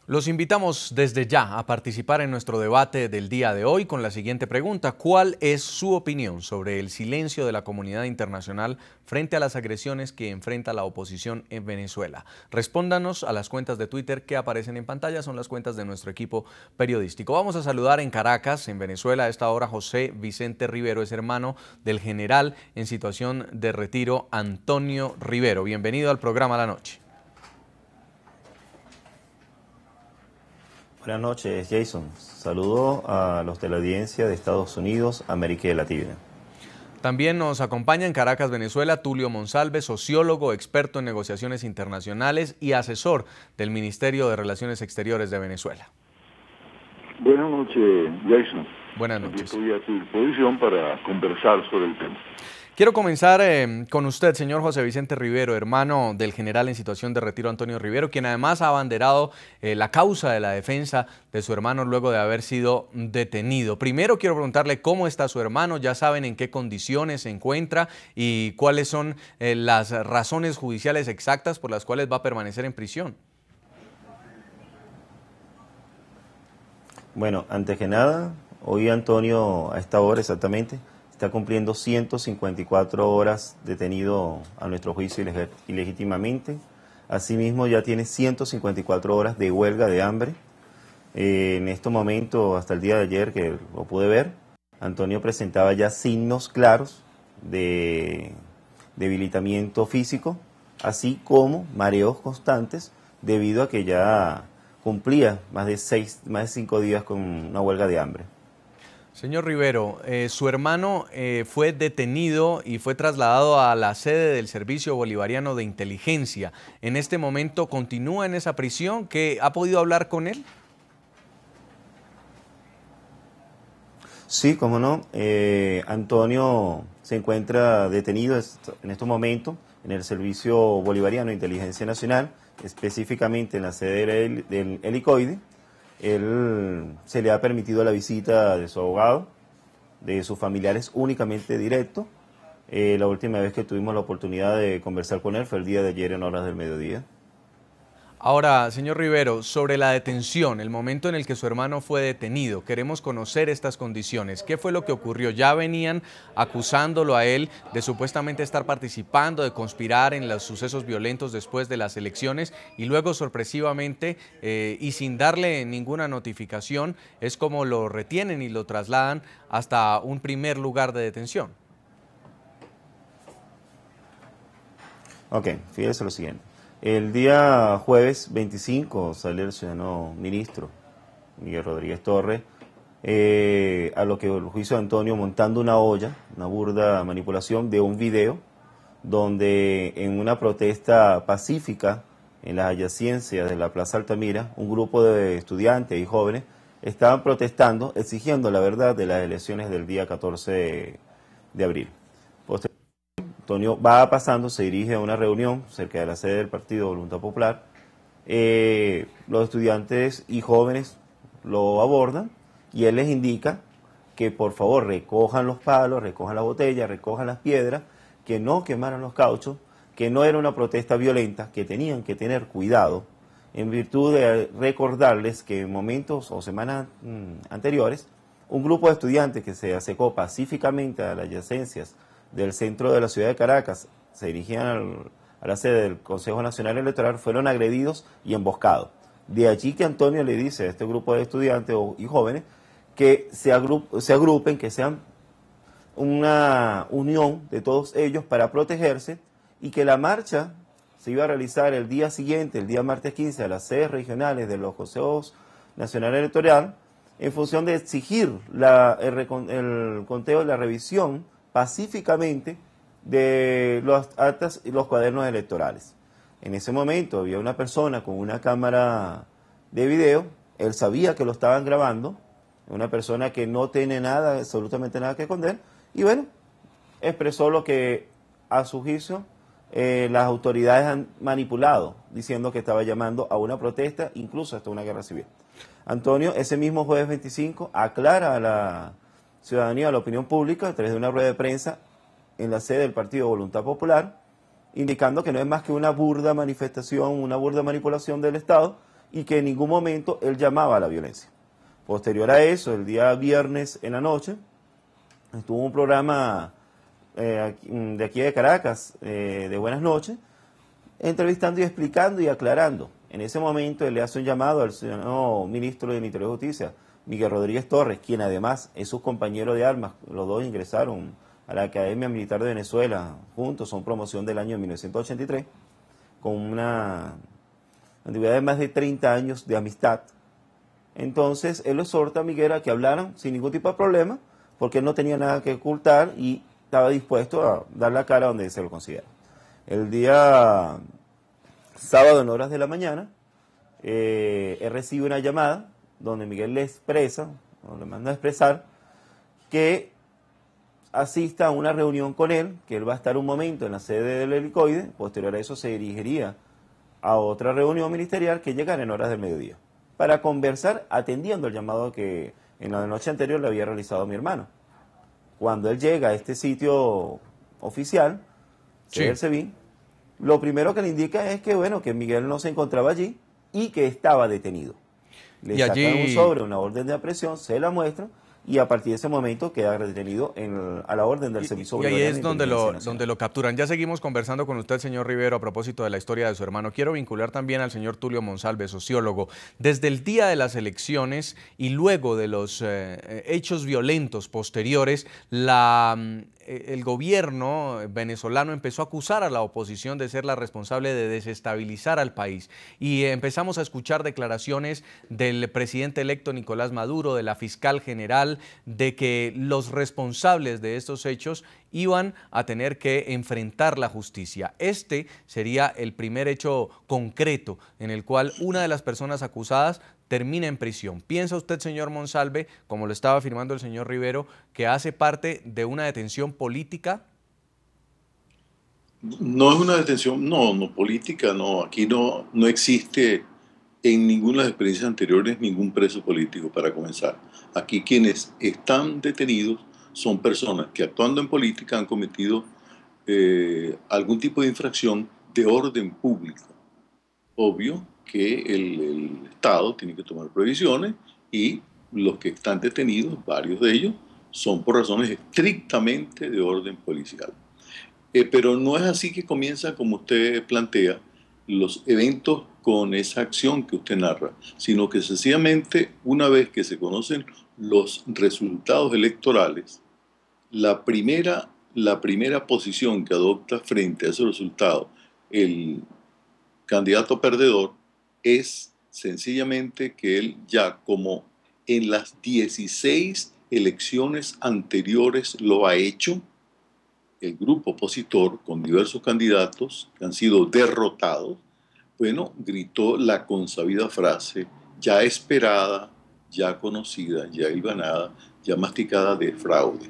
Los invitamos desde ya a participar en nuestro debate del día de hoy con la siguiente pregunta. ¿Cuál es su opinión sobre el silencio de la comunidad internacional frente a las agresiones que enfrenta la oposición en Venezuela? Respóndanos a las cuentas de Twitter que aparecen en pantalla, son las cuentas de nuestro equipo periodístico. Vamos a saludar en Caracas, en Venezuela, a esta hora José Vicente Rivero, es hermano del general en situación de retiro Antonio Rivero. Bienvenido al programa La Noche. Buenas noches, Jason. Saludo a los de la audiencia de Estados Unidos, América Latina. También nos acompaña en Caracas, Venezuela, Tulio Monsalve, sociólogo, experto en negociaciones internacionales y asesor del Ministerio de Relaciones Exteriores de Venezuela. Buenas noches, Jason. Buenas noches. Estoy a tu disposición para conversar sobre el tema. Quiero comenzar con usted, señor José Vicente Rivero, hermano del general en situación de retiro Antonio Rivero, quien además ha abanderado la causa de la defensa de su hermano luego de haber sido detenido. Primero quiero preguntarle cómo está su hermano, ya saben en qué condiciones se encuentra y cuáles son las razones judiciales exactas por las cuales va a permanecer en prisión. Bueno, antes que nada, hoy Antonio a esta hora exactamente está cumpliendo 154 horas detenido a nuestro juicio ilegítimamente. Asimismo ya tiene 154 horas de huelga de hambre. En este momento, hasta el día de ayer que lo pude ver, Antonio presentaba ya signos claros de debilitamiento físico, así como mareos constantes debido a que ya cumplía más de 5 días con una huelga de hambre. Señor Rivero, su hermano fue detenido y fue trasladado a la sede del Servicio Bolivariano de Inteligencia. En este momento continúa en esa prisión. ¿Qué ha podido hablar con él? Sí, cómo no. Antonio se encuentra detenido en estos momentos en el Servicio Bolivariano de Inteligencia Nacional, específicamente en la sede del Helicoide. Se le ha permitido la visita de su abogado, de sus familiares únicamente directo. La última vez que tuvimos la oportunidad de conversar con él fue el día de ayer en horas del mediodía. Ahora, señor Rivero, sobre la detención, el momento en el que su hermano fue detenido, queremos conocer estas condiciones. ¿Qué fue lo que ocurrió? Ya venían acusándolo a él de supuestamente estar participando, de conspirar en los sucesos violentos después de las elecciones y luego sorpresivamente y sin darle ninguna notificación es como lo retienen y lo trasladan hasta un primer lugar de detención. Ok, fíjese lo siguiente. El día jueves 25 sale el ciudadano ministro Miguel Rodríguez Torres a lo que el juicio de Antonio montando una olla, una burda manipulación de un video donde en una protesta pacífica en las adyacencias de la Plaza Altamira, un grupo de estudiantes y jóvenes estaban protestando, exigiendo la verdad de las elecciones del día 14 de abril. Antonio va pasando, se dirige a una reunión cerca de la sede del Partido Voluntad Popular. Los estudiantes y jóvenes lo abordan y él les indica que por favor recojan los palos, recojan la botella, recojan las piedras, que no quemaran los cauchos, que no era una protesta violenta, que tenían que tener cuidado, en virtud de recordarles que en momentos o semanas anteriores, un grupo de estudiantes que se acercó pacíficamente a las adyacencias del centro de la ciudad de Caracas, se dirigían a la sede del Consejo Nacional Electoral, fueron agredidos y emboscados. De allí que Antonio le dice a este grupo de estudiantes y jóvenes que se agrupen, que sean una unión de todos ellos para protegerse y que la marcha se iba a realizar el día siguiente, el día martes 15, a las sedes regionales de los Consejos Nacional Electoral, en función de exigir el conteo de la revisión pacíficamente de los actas y los cuadernos electorales. En ese momento había una persona con una cámara de video, él sabía que lo estaban grabando, una persona que no tiene nada, absolutamente nada que esconder, y bueno, expresó lo que a su juicio las autoridades han manipulado, diciendo que estaba llamando a una protesta, incluso hasta una guerra civil. Antonio, ese mismo jueves 25, aclara a la ciudadanía, a la opinión pública, a través de una rueda de prensa en la sede del Partido Voluntad Popular, indicando que no es más que una burda manifestación, una burda manipulación del Estado y que en ningún momento él llamaba a la violencia. Posterior a eso, el día viernes en la noche, estuvo un programa de aquí de Caracas, de Buenas Noches, entrevistando y explicando y aclarando. En ese momento él le hace un llamado al señor ministro del Interior y Justicia, Miguel Rodríguez Torres, quien además es su compañero de armas. Los dos ingresaron a la Academia Militar de Venezuela juntos, son promoción del año 1983, con una antigüedad de más de 30 años de amistad. Entonces él le exhorta a Miguel a que hablaran sin ningún tipo de problema, porque él no tenía nada que ocultar y estaba dispuesto a dar la cara donde se lo considera. El día sábado en horas de la mañana, él recibe una llamada donde Miguel le expresa, o le manda a expresar, que asista a una reunión con él, que él va a estar un momento en la sede del Helicoide, posterior a eso se dirigiría a otra reunión ministerial que llegará en horas del mediodía, para conversar atendiendo el llamado que en la noche anterior le había realizado a mi hermano. Cuando él llega a este sitio oficial, el SEBIN, lo primero que le indica es que, bueno, que Miguel no se encontraba allí y que estaba detenido. Le sacan un sobre, una orden de aprehensión, se la muestra y a partir de ese momento queda detenido a la orden del Servicio Bolivariano. Y ahí es donde lo capturan. Ya seguimos conversando con usted, señor Rivero, a propósito de la historia de su hermano. Quiero vincular también al señor Tulio Monsalve, sociólogo. Desde el día de las elecciones y luego de los hechos violentos posteriores, el gobierno venezolano empezó a acusar a la oposición de ser la responsable de desestabilizar al país. Y empezamos a escuchar declaraciones del presidente electo Nicolás Maduro, de la fiscal general, de que los responsables de estos hechos iban a tener que enfrentar la justicia. Este sería el primer hecho concreto en el cual una de las personas acusadas termina en prisión. ¿Piensa usted, señor Monsalve, como lo estaba afirmando el señor Rivero, que hace parte de una detención política? No es una detención, no política, no. Aquí no existe en ninguna de las experiencias anteriores ningún preso político, para comenzar. Aquí quienes están detenidos son personas que, actuando en política, han cometido algún tipo de infracción de orden público. Obvio que el Estado tiene que tomar previsiones y los que están detenidos, varios de ellos, son por razones estrictamente de orden policial. Pero no es así que comienza, como usted plantea, los eventos con esa acción que usted narra, sino que sencillamente una vez que se conocen los resultados electorales, la primera posición que adopta frente a ese resultado el candidato perdedor es sencillamente que él ya, como en las 16 elecciones anteriores lo ha hecho, el grupo opositor con diversos candidatos que han sido derrotados, bueno, gritó la consabida frase ya esperada, ya conocida, ya hilvanada, ya masticada de fraude.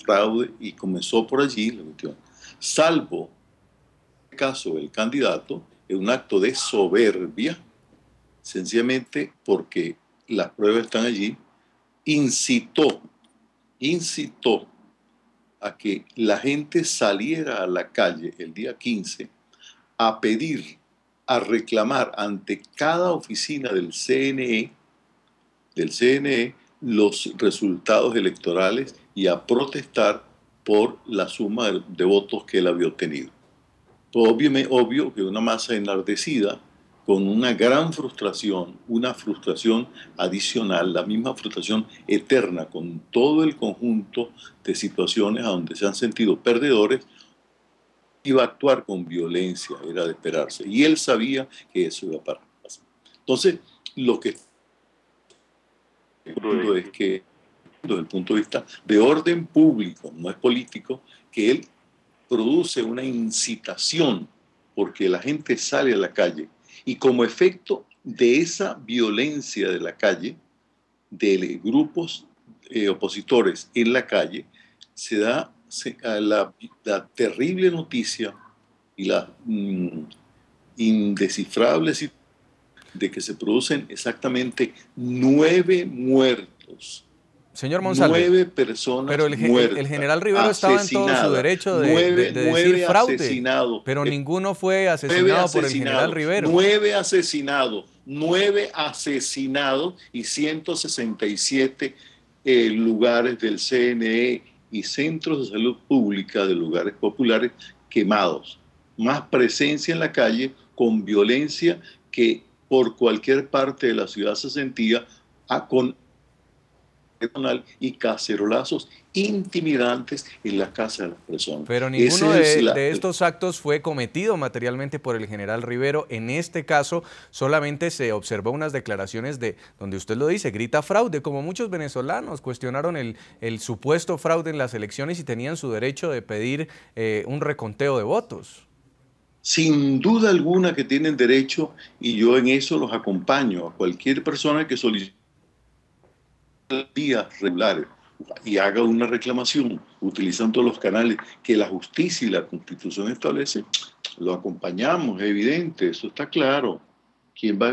Fraude, y comenzó por allí la cuestión. Salvo el caso del candidato, es un acto de soberbia, sencillamente porque las pruebas están allí, incitó a que la gente saliera a la calle el día 15 a pedir, a reclamar ante cada oficina del CNE los resultados electorales y a protestar por la suma de votos que él había obtenido. Obvio que una masa enardecida, con una gran frustración, una frustración adicional, la misma frustración eterna, con todo el conjunto de situaciones a donde se han sentido perdedores, iba a actuar con violencia, era de esperarse. Y él sabía que eso iba a pasar. Entonces, lo que es que, desde el punto de vista de orden público, no es político, que él produce una incitación porque la gente sale a la calle y como efecto de esa violencia de la calle, de grupos opositores en la calle, se da la terrible noticia y la indescifrable situación de que se producen exactamente 9 muertos. Señor Monsalve, 9 personas pero muertas, el general Rivero estaba en todo su derecho de decir fraude, pero ninguno fue asesinado por el general Rivero. 9 asesinados, 9 asesinados y 167 lugares del CNE y centros de salud pública de lugares populares quemados. Más presencia en la calle con violencia que por cualquier parte de la ciudad se sentía con y cacerolazos intimidantes en la casa de las personas. Pero ninguno de estos actos fue cometido materialmente por el general Rivero. En este caso solamente se observó unas declaraciones donde usted lo dice, grita fraude, como muchos venezolanos cuestionaron el supuesto fraude en las elecciones y tenían su derecho de pedir un reconteo de votos. Sin duda alguna que tienen derecho, y yo en eso los acompaño a cualquier persona que solicite días regulares y haga una reclamación utilizando los canales que la justicia y la Constitución establecen, lo acompañamos, es evidente, eso está claro. ¿Quién va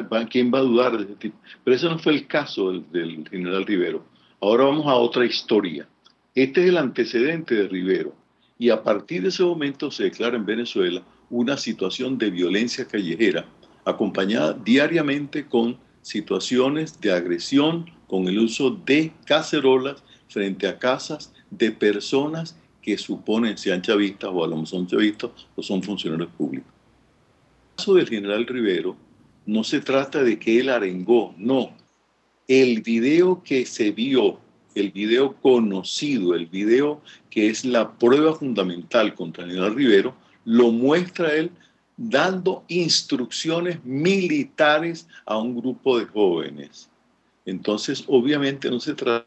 a dudar de ese tipo? Pero ese no fue el caso del general Rivero. Ahora vamos a otra historia. Este es el antecedente de Rivero y a partir de ese momento se declara en Venezuela una situación de violencia callejera acompañada diariamente con situaciones de agresión con el uso de cacerolas frente a casas de personas que suponen sean chavistas o a lo mejor son chavistas o son funcionarios públicos. En el caso del general Rivero no se trata de que él arengó, no. El video que se vio, el video conocido, el video que es la prueba fundamental contra el general Rivero, lo muestra él dando instrucciones militares a un grupo de jóvenes. Entonces, obviamente no se trata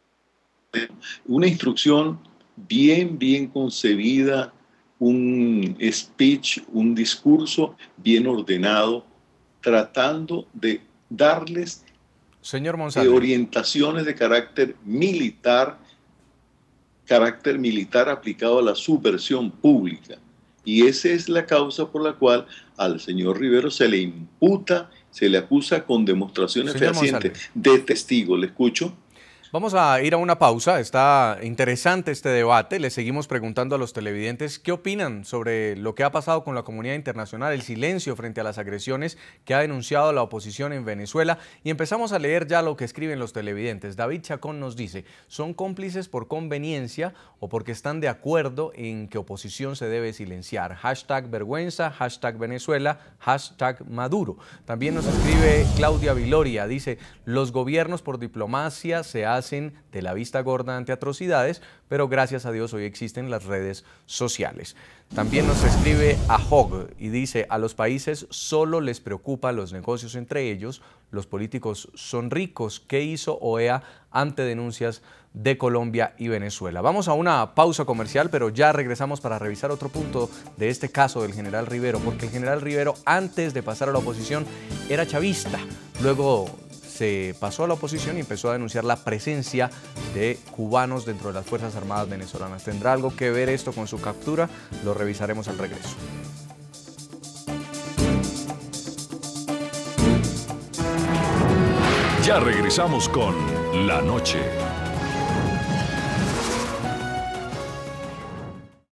de una instrucción bien concebida, un speech, un discurso bien ordenado, tratando de darles Señor Monsalve, orientaciones de carácter militar aplicado a la subversión pública. Y esa es la causa por la cual al señor Rivero se le imputa, se le acusa con demostraciones fehacientes de testigo. ¿Le escucho? Vamos a ir a una pausa, está interesante este debate, le seguimos preguntando a los televidentes qué opinan sobre lo que ha pasado con la comunidad internacional, el silencio frente a las agresiones que ha denunciado la oposición en Venezuela y empezamos a leer ya lo que escriben los televidentes. David Chacón nos dice, ¿son cómplices por conveniencia o porque están de acuerdo en que oposición se debe silenciar? Hashtag vergüenza, hashtag Venezuela, hashtag Maduro. También nos escribe Claudia Viloria, dice, los gobiernos por diplomacia se hacen de la vista gorda ante atrocidades, pero gracias a Dios hoy existen las redes sociales. También nos escribe Ahog y dice, a los países solo les preocupan los negocios entre ellos, los políticos son ricos. ¿Qué hizo OEA ante denuncias de Colombia y Venezuela? Vamos a una pausa comercial, pero ya regresamos para revisar otro punto de este caso del general Rivero, porque el general Rivero, antes de pasar a la oposición, era chavista. Luego se pasó a la oposición y empezó a denunciar la presencia de cubanos dentro de las Fuerzas Armadas venezolanas. ¿Tendrá algo que ver esto con su captura? Lo revisaremos al regreso. Ya regresamos con La Noche.